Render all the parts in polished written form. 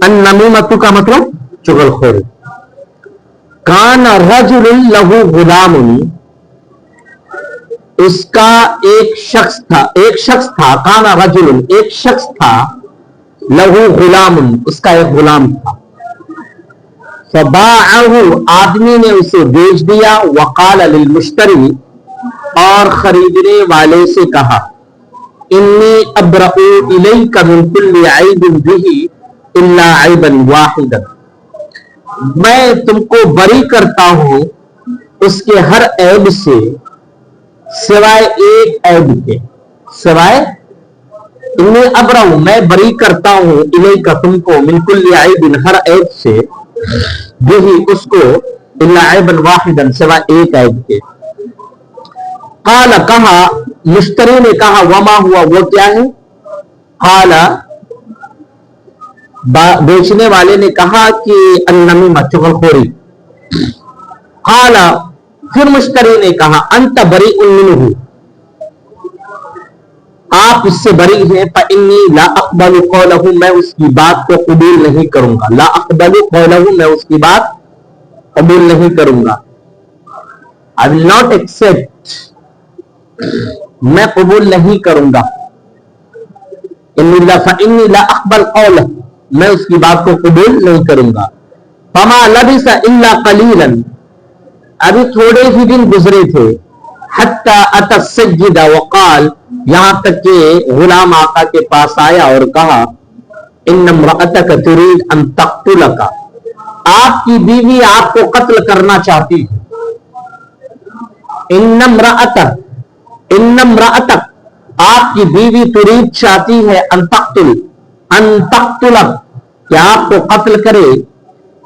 अन्नमीमतु का मतलब चुगलखोरी। कान रजुल लहू गुलामुन, उसका एक शख्स था काना रजुल, एक शख्स था, लहू गुलामुन, उसका एक गुलाम था। फबाअहु, आदमी ने उसे बेच दिया। वकाल लिल मुश्तरी, और खरीदने वाले से कहा, इन्नी अब्रउ इलैका मिन कुल्ली ऐबिन बिही इल्ला ऐबन वाहिदन, मैं तुमको बरी करता हूं उसके हर ऐब से सिवाय एक ऐब के। सिवाय, इन्नी अब्रउ, मैं बरी करता हूं, इलैका, तुमको, मिन कुल्ली ऐबिन, हर ऐब से, बिही, उसको, इल्ला ऐबन वाहिदन, सिवाय एक ऐब के। काला, कहा, मुश्तरी ने कहा, वमा हुआ, वो क्या है? काला, बेचने वाले ने कहा कि अन्नमीमा, चुगलखोरी। काला, फिर मुश्तरी ने कहा, अंत बरीउन मिन्हु, आप उससे बरी हैं। फइन्नी ला अक़बलु क़ौलहु, मैं उसकी बात को कबूल नहीं करूंगा। ला अक़बलु क़ौलहु, मैं उसकी बात कबूल नहीं करूंगा। आई विल नॉट एक्सेप्ट, मैं कबूल नहीं करूंगा। फइन्नी ला अक़बल क़ौलहु, मैं उसकी बात को कबूल नहीं करूंगा। फमा लबिसा इल्ला क़लीलन, अभी थोड़े ही दिन गुजरे थे। हत्ता अता सय्यदा वक़ाल, यहां तक कि गुलाम आका के पास आया और कहा, इन्ना इम्रअतक तुरीद अन तक़्तुलका, आपकी बीवी आपको कत्ल करना चाहती है। इन्ना इम्रअतक, आपकी बीवी तुरीद चाहती है, अन तक़्तुलक, कि आपको कत्ल करे,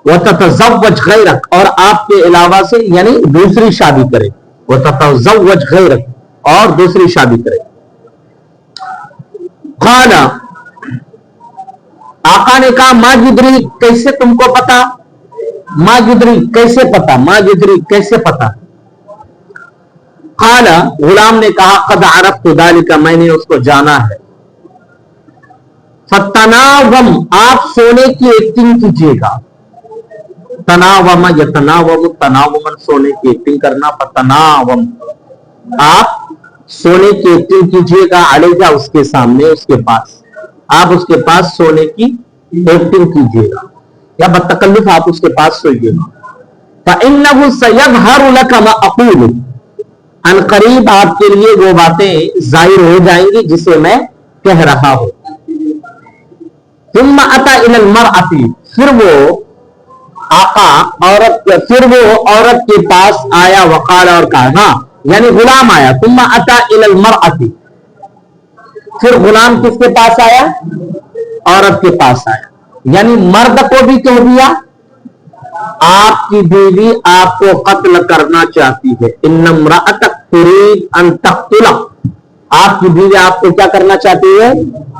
व ततज़व्वज गैरक, और आपके अलावा से यानी दूसरी शादी करे। व ततज़व्वज गैरक, और दूसरी शादी करे। क़ाला, आका ने कहा, मा युद्री, कैसे तुमको पता? मा युद्री, कैसे पता? मा युद्री, कैसे पता? क़ाला, गुलाम ने कहा, क़द अरफ़्तु ज़ालिका, मैंने उसको जाना है। फतनावम, आप सोने की एक्टिंग कीजिएगा। तनावम यतनावम, तनावमन, सोने की एक्टिंग करना। फतनावम, आप सोने की एक्टिंग कीजिएगा। अलैहा, उसके सामने, उसके पास, आप उसके पास सोने की एक्टिंग कीजिएगा, या बतकल्लुफ आप उसके पास सोइएगा। फइन्नहु सयज़हरु लका मा अक़ूलु, अनक़रीब आपके लिए वो बातें जाहिर हो जाएंगी जिसे मैं कह रहा हूं। तुम्मा अता इलल मरअती, फिर वो आका औरत के पास आया। वक़ाल, और कहा, हाँ, यानी गुलाम आया। तुम्मा अता इलल मरअती, फिर गुलाम किसके पास आया? औरत के पास आया। यानी मर्द को भी कह दिया, आपकी बीवी आपको कत्ल करना चाहती है। इन्ना इम्रअतक तुरीद अन तक़्तुलक, आपकी बीवी आपको क्या करना चाहती है?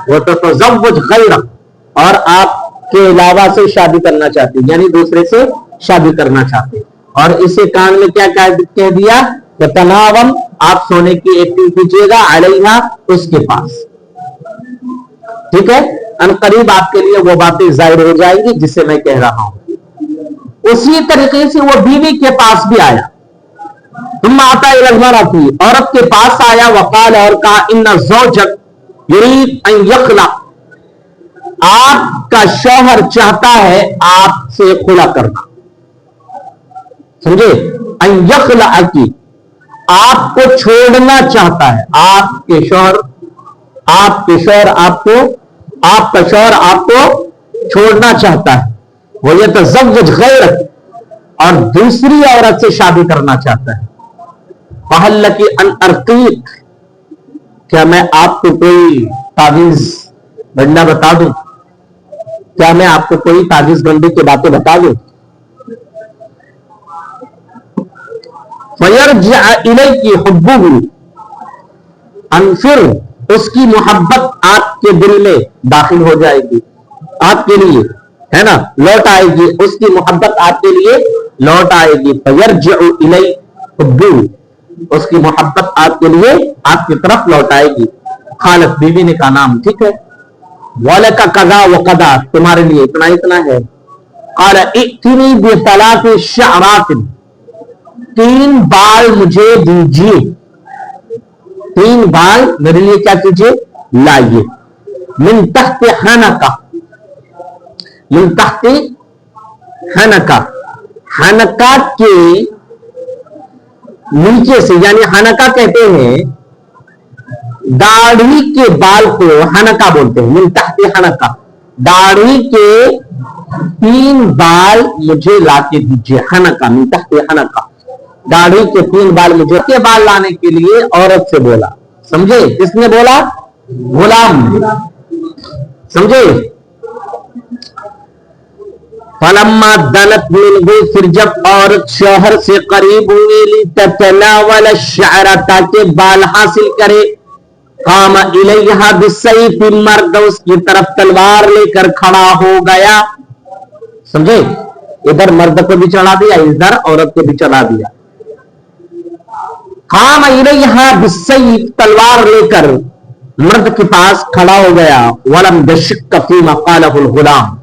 वो ततज़व्वज गैरक, और आपके अलावा से शादी करना चाहती है, यानी दूसरे से शादी करना चाहते हैं। और इसे कान में क्या कह दिया? तनावम, आप सोने की एक्टिंग कीजिएगा। अलैहा, उसके पास, ठीक है। अनकरीब आपके लिए वो बातें जाहिर हो जाएंगी जिसे मैं कह रहा हूं। उसी तरीके से वो बीवी के पास भी आया। तुम आता इलल, औरत के पास आया। वक़ाल, और कहा, इन्ना ज़ौजक युरीद अन यख़ला, आपका शौहर चाहता है आपसे खुला करना। समझे? अन यख़ला की, आपको छोड़ना चाहता है। आपका शौहर आपको छोड़ना चाहता है। वो यतज़व्वज गैरक, और दूसरी औरत से शादी करना चाहता है। फहल लकी अन अर्क़ीक, क्या मैं आपको कोई तावीज़ बंदा बता दूं? क्या मैं आपको कोई तावीज़ बंदी की बातें बता दूं? फयरजिअ इलैकी हुब्बुहु, फिर उसकी मोहब्बत आपके दिल में दाखिल हो जाएगी, आपके लिए, है ना, लौट आएगी। उसकी मोहब्बत आपके लिए लौट आएगी। फयरजिअ इलैकी हुब्बुहु, उसकी मोहब्बत आपके लिए आपकी तरफ लौट आएगी। खालत, बीवी ने कहा, नाम, ठीक है। वलका कदा व कदा, तुम्हारे लिए इतना इतना है। क़ाल इअ्तिनी बिसलाति शअरातिन, 3 बाल मुझे दीजिए, 3 बाल मेरे लिए क्या कीजिए, लाइए। मिन तहत हनका, मिन तहत हनका, हनका के नीचे से, यानी हनका कहते हैं दाढ़ी के बाल को हनका बोलते हैं। मिन तहत हनका, दाढ़ी के 3 बाल मुझे लाके दीजिए। हनका मिन तहत हनका, दाढ़ी के 3 बाल मुझे, के बाल लाने के लिए औरत से बोला। समझे, किसने बोला, गुलाम, समझे। फलम्मा दनत मिनहु, फिर जब औरत शौहर से करीब हुई, ततनावल शअरा, ताकि बाल हासिल करे, काम इलैहा बिस्सैफ, मर्द उसकी तरफ तलवार लेकर खड़ा हो गया। समझे, इधर मर्द को भी चढ़ा दिया, इधर औरत को भी चढ़ा दिया। काम इलैहा बिस्सैफ, तलवार लेकर मर्द के पास खड़ा हो गया। वलम यशक फीमा क़ालहुल गुलाम,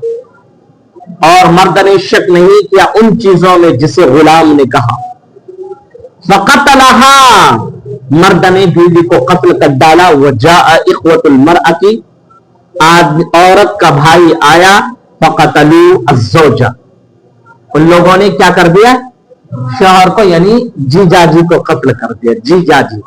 और मर्द ने शक नहीं किया उन चीजों में जिसे गुलाम ने कहा। फ़क़तलहा, मर्द ने बीवी को कत्ल कर डाला। वजाअ इख्वतुल मरअती, औरत का भाई आया। फ़क़तलू अज़्ज़ौजा, उन लोगों ने क्या कर दिया, शौहर को, यानी जीजाजी को कत्ल कर दिया। जीजाजी